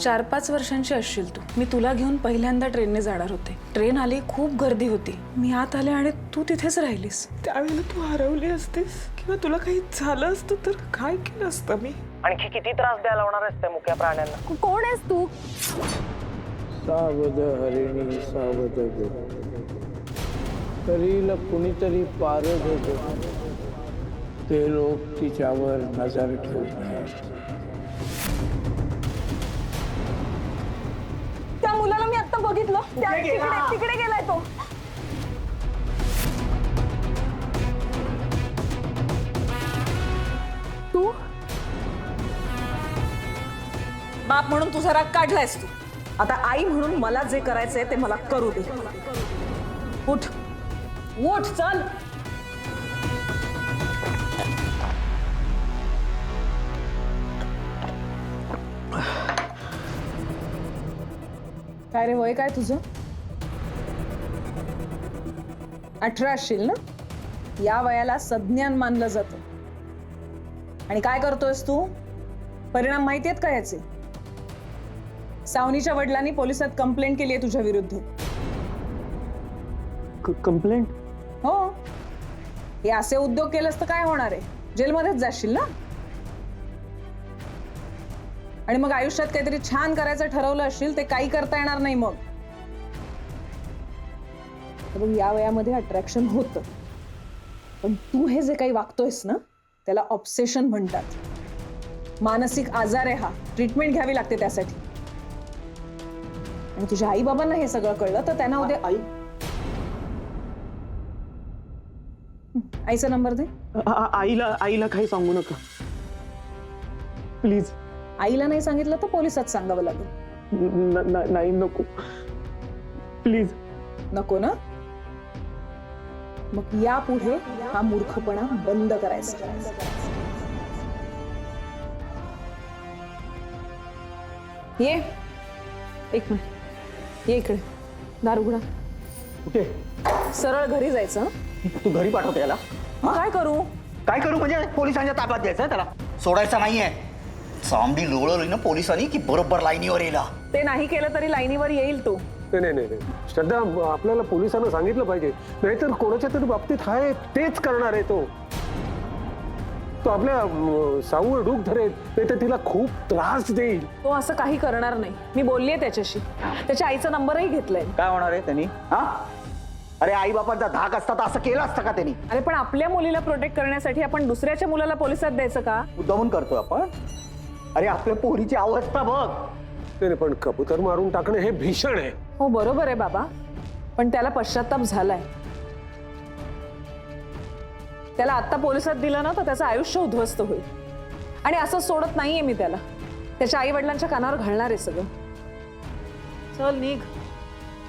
4-5 वर्षांची असशील तू. मी तुला घेऊन पहिल्यांदा ट्रेनने जाणार होते. ट्रेन आली, खूप गर्दी होती. मी आत आले आणि तू तिथेच राहिलीस. त्यावेळेला तू हरवली असतीस किंवा तुला काही झालं असतं तर काय केलं असतं मी? आणखी किती त्रास द्यायला होणार आहेस त्या मुक्या प्राण्यांना? कोण आहेस तू? सावध हरिणी सावध गो, तरीला कुणीतरी पारद होतो, ते लोक तिच्यावर नजर ठेवतात. त्या मुलाला मी आता बघितलं. तिकडे गेलाय तो. तू बाप म्हणून तुझा राग काढलायस तू. आता आई म्हणून मला जे करायचंय ते मला करू दे. उठ उठ, चल. काय रे, वय काय तुझं? 18 असशील ना? या वयाला सज्ञान मानलं जातं. आणि काय करतोयस तू? परिणाम माहिती आहेत का याचे? सावनीच्या वडिलांनी पोलिसात कंप्लेंट केली आहे तुझ्या विरुद्ध. कंप्लेंट? हो. हे असे उद्योग केलंस तर काय होणार आहे? जेलमध्येच जाशील ना. आणि मग आयुष्यात काहीतरी छान करायचं ठरवलं असशील ते काही करता येणार नाही मग. बघ, या वयामध्ये अट्रॅक्शन होतं, पण तू हे जे काही वागतोयस ना त्याला ऑब्सेशन म्हणतात. मानसिक आजार आहे हा. ट्रीटमेंट घ्यावी लागते त्यासाठी. आणि तुझ्या आई बाबांना हे सगळं कळलं तर त्यांना उद्या आईचा नंबर दे. आईला काही सांगू नका प्लीज. आईला नाही सांगितलं तर पोलिसात सांगावं लागेल. नाही, नको प्लीज. नको ना? मग यापुढे हा मूर्खपणा बंद करायचा. ये, एक मिनिट, ये इकडे. दार उघडा. कुठे? सरळ घरी जायचं. तू घरी पाठवते याला? काय करू? काय करू म्हणजे पोलिसांच्या ताब्यात द्यायचं त्याला? सोडायचं नाहीये. चांबडी लोळवली ना पोलिसांनी की बरोबर लाईनीवर येईल. ते नाही केलं तरी लाईनीवर येईल तो. नाही श्रद्धा, आपल्याला पोलिसांना सांगितलं पाहिजे, नाहीतर कोणाच्या तरी बाबतीत आहे तेच करणार आहे तो. तो आपल्या साऊवर डूक धरेल, नाही तर तिला खूप त्रास देईल. तो असं काही करणार नाही. मी बोललीये त्याच्याशी. त्याच्या आईचा नंबरही घेतलाय. काय होणार आहे त्यांनी? हा, अरे आई बापांचा धाक असता तर असं केलं असतं का त्यांनी? अरे पण आपल्या मुलीला प्रोटेक्ट करण्यासाठी आपण दुसऱ्याच्या मुलाला पोलिसात द्यायचं का? मुद्दामून करतोय आपण. अरे आपल्या पोरीची अवस्था बघ. नाही पण कबूतर मारून टाकणं हे भीषण आहे. हो बरोबर आहे बाबा, पण त्याला पश्चाताप झालाय. त्याला आता पोलिसात दिलं ना तर त्याचं आयुष्य उद्ध्वस्त होईल. आणि असं सोडत नाहीये मी त्याला. त्याच्या आई वडिलांच्या कानावर घालणार आहे सगळं. चल निघ,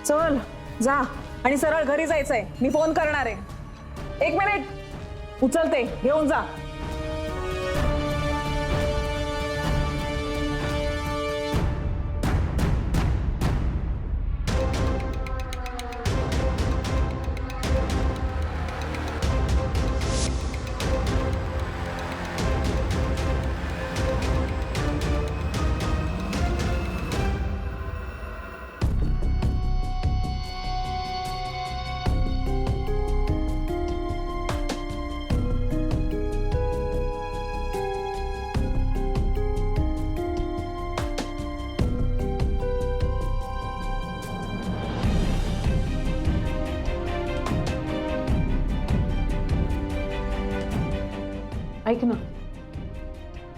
चल जा. आणि सरळ घरी जायचंय. मी फोन करणार आहे. 1 मिनिट, उचलते, घेऊन जा. ऐक ना,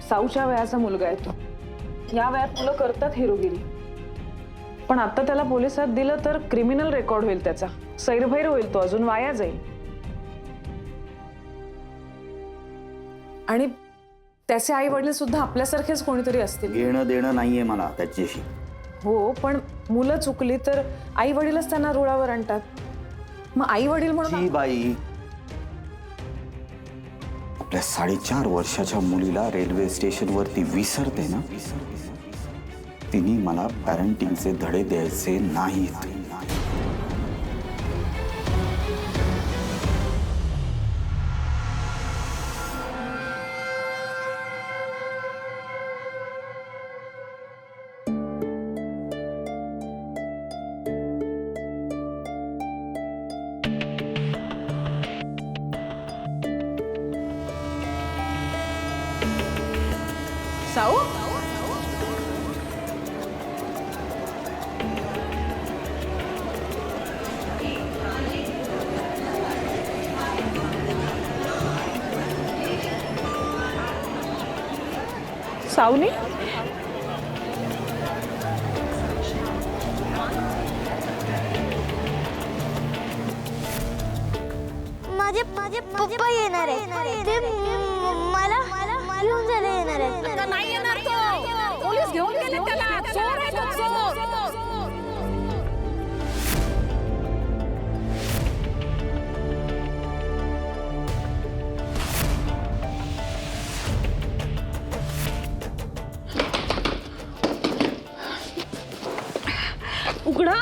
साऊच्या वयाचा मुलगा आहे तो. या वयात मुलं करतात हिरोगिरी. पण आता त्याला पोलिसात दिलं तर क्रिमिनल रेकॉर्ड होईल त्याचा. सैरभैर होईल तो, अजून वाया जाईल. आणि त्याचे आई वडील सुद्धा आपल्यासारखेच कोणीतरी असतील. घेणं देणं नाहीये मला त्याच्याशी. हो, पण मुलं चुकली तर आई वडीलच त्यांना रुळावर आणतात. मग आई वडील म्हणून बाई, आपल्या 4.5 वर्षाच्या मुलीला रेल्वे स्टेशनवरती विसरते ना, तिने मला पॅरेंटिंगचे धडे द्यायचे नाहीत. साऊ सावनी माझे माझे पप्पा येणार आहे ते मला घेऊन जायला येणार आहे नाही येणार तो पोलीस घेऊन गेले त्याला चोर आहे तो चोर उघडा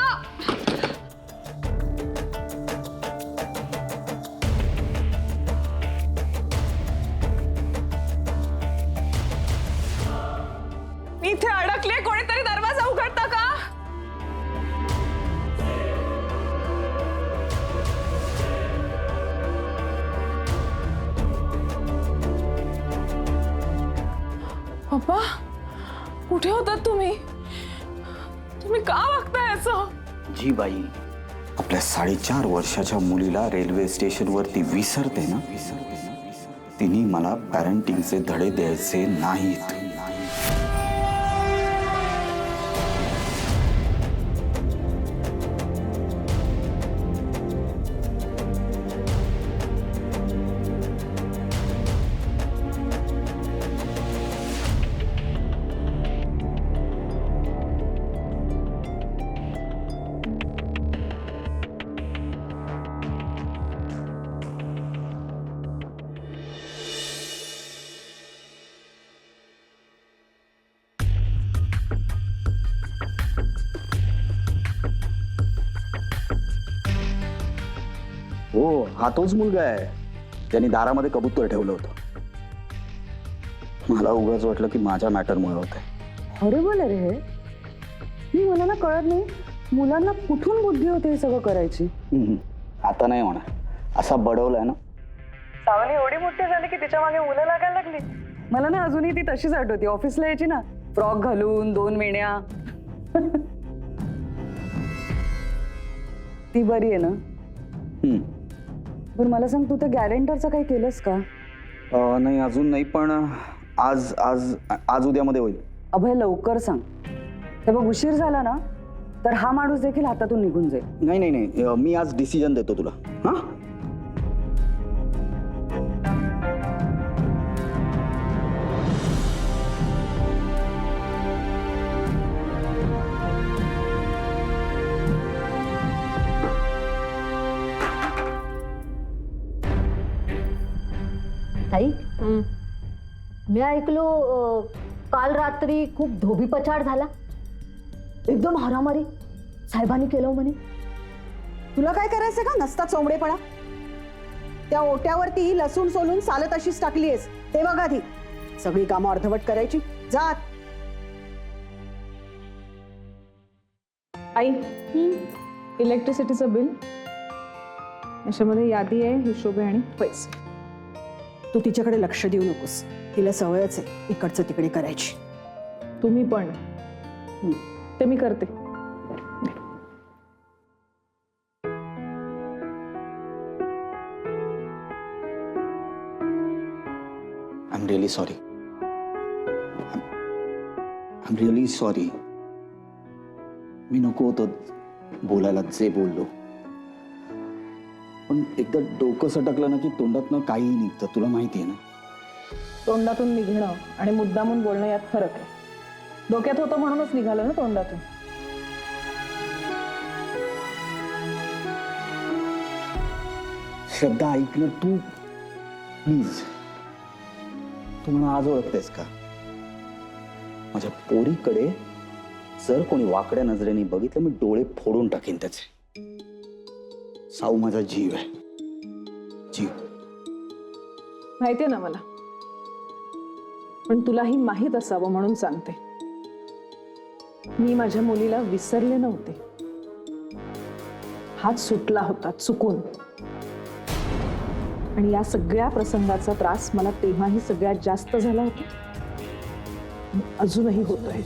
मी इथे अडकले, कोणीतरी दरवाजा उघडता का? पप्पा कुठे होतात तुम्ही? तुम्ही का वागताय असं? जी बाई आपल्या 4.5 वर्षाच्या मुलीला रेल्वे स्टेशनवरती विसरते ना, तिने मला पॅरेंटिंगचे धडे द्यायचे नाहीत. हो, हा तोच मुलगा आहे ज्यांनी दारामध्ये कबूतर ठेवलं होतं. मला उगाच वाटलं की माझ्या मॅटरमुळे होत आहे. अरे बोल रे हे मी मला ना कळत नाही मुलांना कुठून बुद्धी होते हे सगळं करायची. आता नाही होणार, असा बडवलाय ना. सावनी एवढी मोठी झाली की तिच्या मागे मुलं लागायला लागली. मला ना अजूनही ती तशीच आठवती. ऑफिसला यायची ना फ्रॉक घालून 2 वेण्या. ती बरी आहे ना? पण मला सांग तू त्या गॅरेंटरचं काही केलंस का? नाही अजून नाही, पण आज आज आज उद्यामध्ये होईल. अभय लवकर सांग. हे बघ उशीर झाला ना तर हा माणूस देखील हातातून निघून जाईल. नाही नाही नाही, मी आज डिसिजन देतो तुला. हा ताई मी ऐकलो काल रात्री खूप धोबीपछाड झाला, एकदम हारामारी साहेबांनी केलं म्हणे. तुला काय करायचं का नसता चोंबडेपणा? त्या ओट्यावरती लसूण सोलून सालत अशीच टाकलीयस ते बघ आधी. सगळी कामं अर्धवट करायची. जात आई इलेक्ट्रिसिटीचं बिल याच्यामध्ये यादी आहे, हिशोब आहे आणि पैसे. तू तिच्याकडे लक्ष देऊ नकोस, तिला सवयच आहे इकडचं तिकडे करायची. तुम्ही पण ते मी करते. I am really sorry. I am really sorry. मी नको होतं बोलायला जे बोललो, पण एकदा डोकं सटकलं ना की तोंडातनं काहीही निघतं. तुला माहिती आहे ना. तोंडातून निघणं आणि मुद्दामून बोलणं यात फरक आहे. डोक्यात होतं म्हणूनच निघालं ना तोंडातून. श्रद्धा ऐक ना तू प्लीज. तू मला आज ओळखतेस का? माझ्या पोरीकडे जर कोणी वाकड्या नजरेने बघितलं मी डोळे फोडून टाकेन त्याचे. साऊ माझा जीव आहे, जीव. माहितीये ना मला, पण तुलाही माहीत असावं म्हणून सांगते. मी माझ्या मुलीला विसरले नव्हते. हात सुटला होता चुकून. आणि या सगळ्या प्रसंगाचा त्रास मला तेव्हाही सगळ्यात जास्त झाला होता. अजूनही होतोय.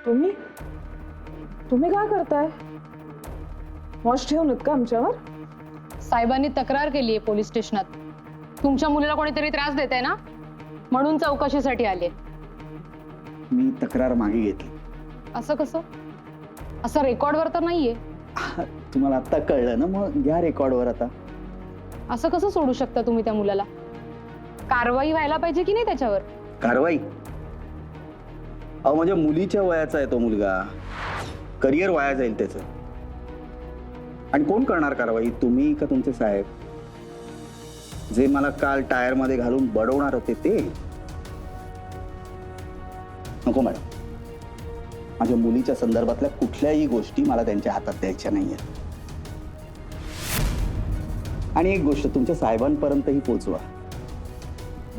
तुम्ही तुम्ही काय करताय? वॉच ठेवून का आमच्यावर? साहेबांनी तक्रार केली आहे पोलीस स्टेशनात. तुमच्या मुलीला कोणीतरी त्रास देत आहे ना, म्हणून चौकशीसाठी आले. मी तक्रार मागे घेतली. असं कसं? असं रेकॉर्डवर तर नाहीये. तुम्हाला आता कळलं ना, मग घ्या रेकॉर्डवर आता. असं कसं सोडू शकता तुम्ही त्या मुलाला? कारवाई व्हायला पाहिजे की नाही त्याच्यावर? कारवाई? अहो म्हणजे मुलीच्या वयाचा आहे तो मुलगा, करिअर वाया जाईल त्याचं. आणि कोण करणार कारवाई, तुम्ही का तुमचे साहेब? जे मला काल टायर मध्ये घालून बडवणार होते ते? नको मॅडम, माझ्या मुलीच्या संदर्भातल्या कुठल्याही गोष्टी मला त्यांच्या हातात द्यायच्या नाहीयेत. आणि एक गोष्ट तुमच्या साहेबांपर्यंतही पोहोचवा,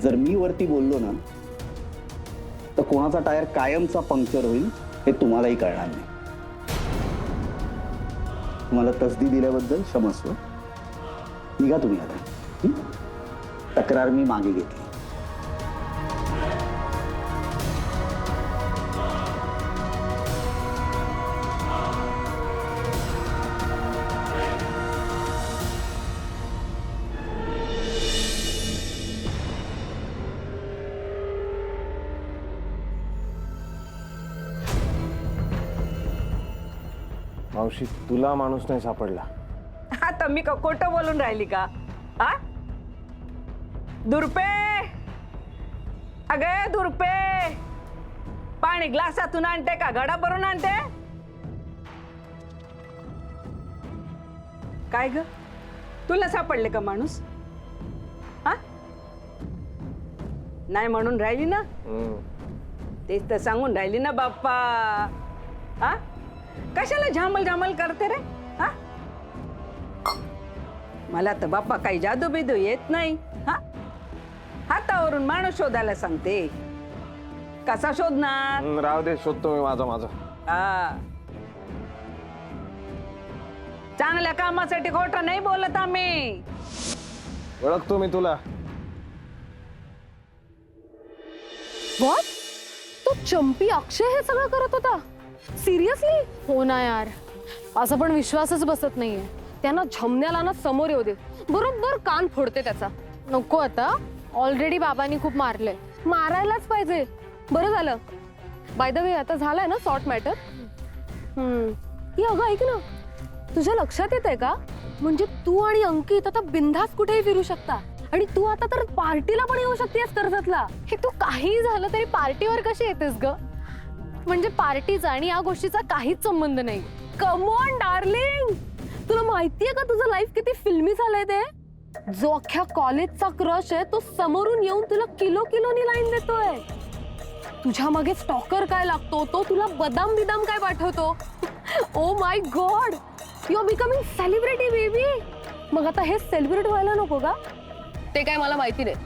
जर मी वरती बोललो ना तर कोणाचा टायर कायमचा पंक्चर होईल हे तुम्हालाही कळणार नाही. तुम्हाला तसदी दिल्याबद्दल क्षमस्व. निघा तुम्ही आता. तक्रार मी मागे घेतली. मावशी, तुला माणूस नाही सापडला? आता मी का खोटं बोलून राहिली का? हा दुर्पे, अगे दुर्पे, पाणी ग्लासातून आणते का घडा भरून आणते? काय ग, तुला सापडले का माणूस? हा नाही म्हणून राहिली ना, तेच तर सांगून राहिली ना बाप्पा. हा कशाला झामल झामल करते रे? हा मला तर बाप्पा काही जादू बिदू येत नाही. हा हातावरून माणूस शोधायला सांगते, कसा शोधणार? राव दे, शोधतो मी माझा. हा चांगल्या कामासाठी खोटं नाही बोलत आम्ही. ओळखतो मी तुला. व्हॉट? तो चंपी अक्षय हे सगळं करत होता? सिरियसली? हो ना यार, असं पण विश्वासच बसत नाहीये. त्यांना झमण्याला ना समोर येऊ दे, बरोबर कान फोडते त्याचा. नको आता, ऑलरेडी बाबांनी खूप मारले. मारायलाच पाहिजे. बरं झालं. बाय द वे, आता झालाय ना सॉर्ट मॅटर. ही अगं ऐक ना, तुझ्या लक्षात येत आहे का, म्हणजे तू आणि अंकित आता बिनधास्त कुठेही फिरू शकता. आणि तू आता तर पार्टीला पण येऊ शकतेस कर्जतला. हे तू काही झालं तरी पार्टीवर कशी येतेस ग? म्हणजे पार्टीचा आणि या गोष्टीचा काहीच संबंध नाही. कम ऑन डार्लिंग, तुला माहितीये का तुझं लाईफ किती फिल्मी झालंय ते? जो अख्ख्या कॉलेजचा क्रश आहे तो समोरून येऊन तुला किलो किलोनी लाईन देतोय. तुझ्या मागे स्टॉकर काय लागतो, तो तुला बदाम बिदाम काय पाठवतो. Oh my God, you are becoming celebrity baby. मग आता हे सेलिब्रेट व्हायला नको का? ते काय मला माहिती नाही.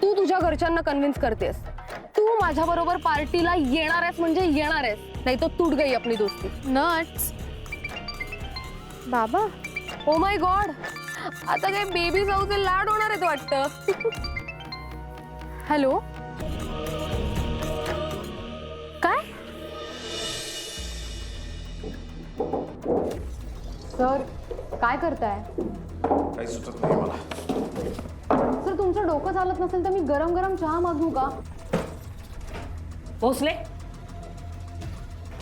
तू तुझ्या घरच्यांना कन्व्हिन्स करतेस. तू माझ्या बरोबर पार्टीला येणार आहेस म्हणजे येणार आहेस, नाही तो तुट गई आपली दोस्ती. नट्स बाबा. ओ माय गॉड, आता काय बेबी जाऊचे लाड होणार आहेत वाटतं. हॅलो, काय सर, काय करताय? काही सुचत नाही मला. सर, तुमचं डोकं चालत नसेल तर मी गरम गरम चहा मागवू का? भोसले,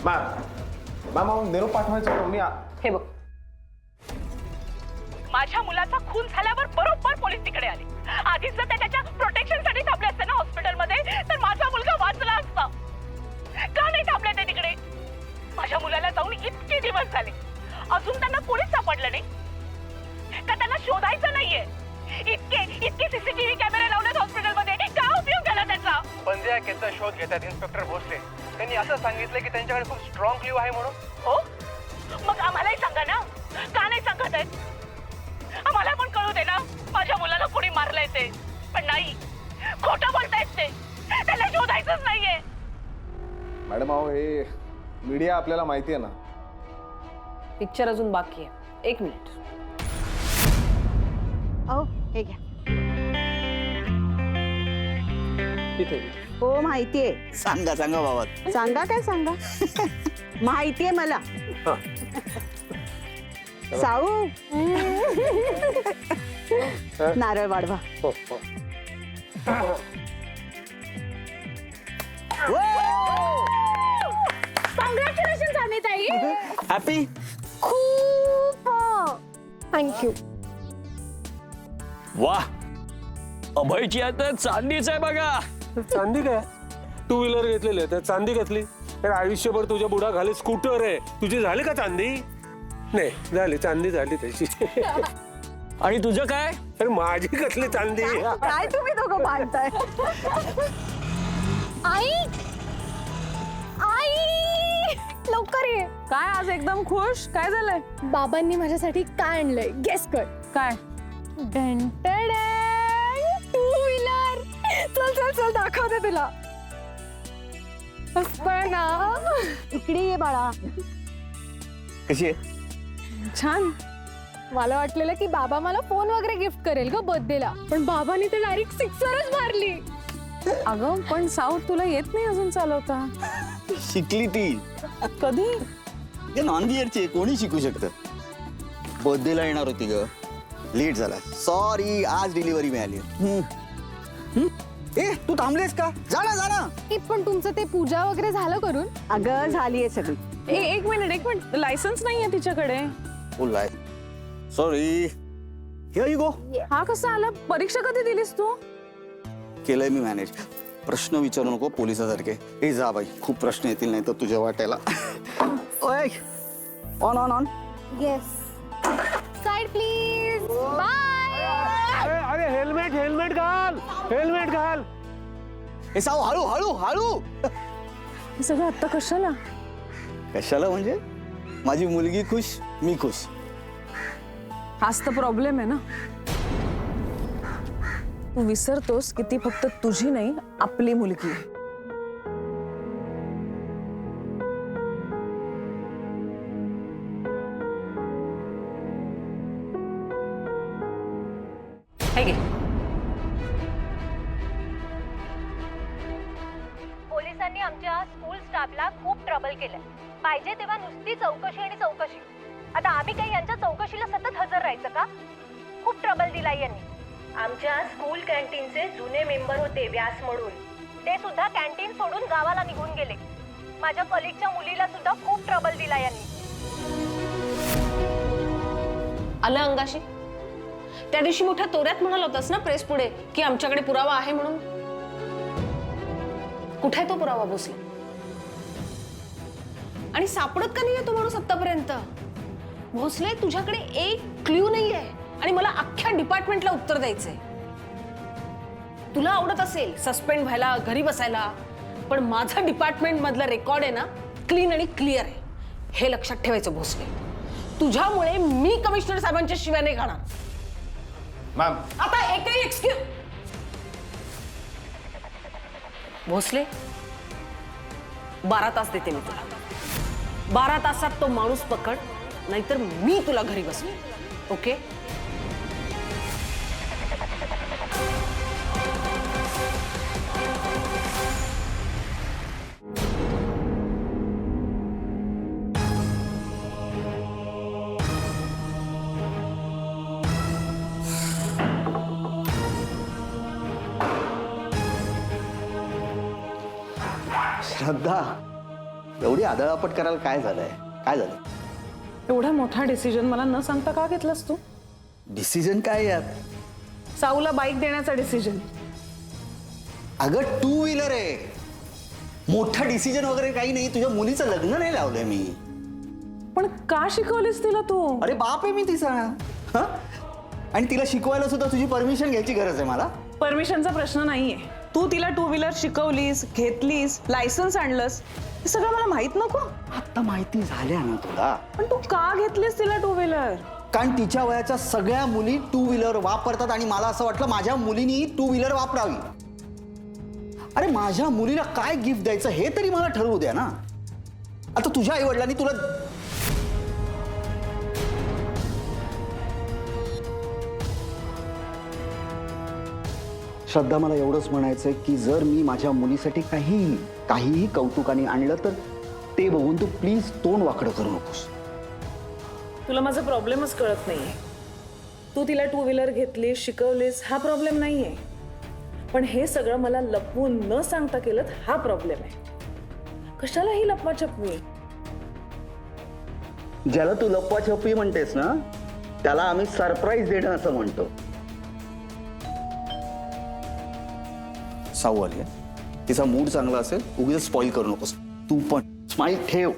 मामा निरोप पाठवायचा मी. हे बघ, माझ्या मुलाचा खून झाल्यावर बरोबर पोलीस तिकडे आले. आधीच जर ते त्याच्या प्रोटेक्शनसाठी थांबले असते ना हॉस्पिटलमध्ये, तर माझा मुलगा वाचला असता. का नाही थांबले ते तिकडे? माझ्या मुलाला जाऊन इतके दिवस झाले, अजून त्यांना कोणीच सापडलं नाही का? त्यांना शोधायचं नाहीये? इतके सीसीटीव्ही कॅमेरे लावलेत हॉस्पिटलमध्ये, का उपयोग झाला त्याचा? पण जे केसचा शोध घेतात इन्स्पेक्टर भोसले, त्यांनी असं सांगितलं की त्यांच्याकडे खूप स्ट्रॉंग क्ल्यू आहे म्हणून. हो, मग आम्हालाही सांगा ना, का नाही सांगत आहेत? आम्हाला पण कळू दे ना, माझ्या मुलाला कोणी मारलंय ते. पण नाही, खोटं बोलतायत ते. त्याला शोधायचंच नाहीये. मॅडम अहो हे मीडिया आपल्याला माहिती आहे ना. पिक्चर अजून बाकी आहे. 1 मिनिट. अहो हे घ्या. तिथे हो माहितीये. सांगा सांगा बाबा. सांगा काय सांगा. माहितीये मला. साऊ नारळ वाढवा. हो हो. कॉंग्रॅच्युलेशन अमिताई. हॅपी. खूप थँक्यू. वा, अभयची आता चांदीच आहे बघा. चांदी काय? 2 व्हीलर घेतलेली आहे, तर चांदी घेतली. तर आयुष्यभर तुझ्या बुडा घाले स्कूटर आहे. तुझी झाली का चांदी? नाही झाली, चांदी झाली त्याची. आणि तुझं काय? अरे माझी कसली चांदी? काय तुम्ही दोघं बांधताय? आई आई लवकर ये. काय आज एकदम खुश? काय झालंय? बाबांनी माझ्यासाठी काय आणलंय गेस कर. काय? 2 व्हीलर. चल चल चल दाखवते तुला. मस्त आहे ना. इकडे ये बाळा. कशी आहे? छान. मला वाटलेलं की बाबा मला फोन वगैरे गिफ्ट करेल ग बर्थडेला, पण बाबांनी तर डायरेक्ट 6रच मारली. अगं पण साऊ तुला येत नाही अजून चालवता? शिकली ती. कधी? ते नॉन गिअरची कोणी शिकू शकतं. बर्थडेला येणार होती ग, लेट झाला. सॉरी, आज डिलिव्हरी मिळाली. ए तू थांबलेस का? जा ना जा ना. पण तुमचं ते पूजा वगैरे झालं करून? अगं झालीये सगळी. एक मिनिट. लायसन्स नाहीये तिच्याकडे. बोलाय. सॉरी. Here you go. हा कसा आला? परीक्षा कधी दिलीस तू? केलंय मी मॅनेज. प्रश्न विचारू नको पोलिसासारखे. ए जा बाई, खूप प्रश्न येतील नाही तर तुझ्या वाट्याला. ओय on on on. Yes. Side please. Bye. अरे हेल्मेट हेल्मेट घाल. हेल्मेट घाल. हे साव हळू हळू हळू. हे सगळं आत्ता कशाला? कशाला म्हणजे? माझी मुलगी खुश, मी खुश. हाच तर प्रॉब्लेम आहे ना. तू विसरतोस की ती फक्त तुझी नाही, आपली मुलगी आहे. पोलिसांनी आमच्या स्कूल स्टाफला खूप ट्रबल केलंय. पाहिजे तेव्हा नुसती चौकशी आणि चौकशी. आता आम्ही काही यांच्या चौकशीला सतत हजर राहायचं का? खूप ट्रबल दिलाय यांनी. आमच्या स्कूल कॅन्टीनचे जुने मेंबर होते व्यास म्हणून, ते सुद्धा कॅन्टीन सोडून गावाला निघून गेले. माझ्या कलिगच्या मुलीला सुद्धा खूप ट्रबल दिला यांनी. आलं अंगाशी. त्या दिवशी मोठ्या तोऱ्यात म्हणाला होतास ना प्रेस पुढे की आमच्याकडे पुरावा आहे म्हणून. कुठे आहे तो पुरावा भोसले? आणि सापडत का नाहीये तो माणूस आतापर्यंत? भोसले तुझ्याकडे एक क्ल्यू नाहीये आणि मला अख्ख्या डिपार्टमेंटला उत्तर द्यायचंय. तुला आवडत असेल सस्पेंड व्हायला, घरी बसायला, पण माझं डिपार्टमेंट मधलं रेकॉर्ड आहे ना क्लीन आणि क्लिअर आहे. हे लक्षात ठेवायचं भोसले. तुझ्यामुळे मी कमिशनर साहेबांच्या शिव्या नाही खाणार. मॅम आता एकही एक्सक्यूज. भोसले 12 तास देते मी तुला. 12 तासात तो माणूस पकड, नाहीतर मी तुला घरी बसवे. ओके? श्रद्धा, एवढी आदळापट करायला काय झालंय? काय झालं? एवढा मोठा डिसिजन मला न सांगता का घेतलास तू? डिसिजन काय यात? साऊला बाईक देण्याचा डिसिजन. अगं 2 व्हीलर आहे. मोठा डिसिजन वगैरे काही नाही. तुझ्या मुलीचं लग्न नाही लावलंय मी. पण का शिकवलीस तिला तू? अरे बाप आहे मी तिचा. हं? आणि तिला शिकवायला सुद्धा तुझी परमिशन घ्यायची गरज आहे मला. परमिशनचा प्रश्न नाहीये. तू तिला 2 व्हीलर शिकवलीस, घेतलीस, लायसन्स आणलंस, हे सगळं मला माहित नको? आता माहिती झाल्या ना तुला. पण तू का घेतलीस तिला 2 व्हीलर? कारण तिच्या वयाच्या सगळ्या मुली 2 व्हीलर वापरतात आणि मला असं वाटलं माझ्या मुलीनी 2 व्हीलर वापरावी. अरे माझ्या मुलीला काय गिफ्ट द्यायचं हे तरी मला ठरवू द्या ना. आता तुझ्या आई वडिलांनी तुला श्रद्धा, मला एवढंच म्हणायचंय की जर मी माझ्या मुलीसाठी काहीही कौतुकाने आणलं तर ते बघून तू प्लीज तोंड वाकडं करू नकोस. तुला माझा प्रॉब्लेमच कळत नाहीये. तू तिला 2 व्हीलर घेतलीस, शिकवलीस, हा प्रॉब्लेम नाहीये. पण हे सगळं मला लपवून न सांगता केलं हा प्रॉब्लेम आहे. कशाला ही लपवाछपवी? ज्याला तू लपवाछपवी म्हणतेस ना त्याला आम्ही सरप्राईज देणं असं म्हणतो. साऊ आली आहे, तिचा मूड चांगला असेल, उगीच स्पॉइल करू नकोस. तू पण स्माईल ठेव.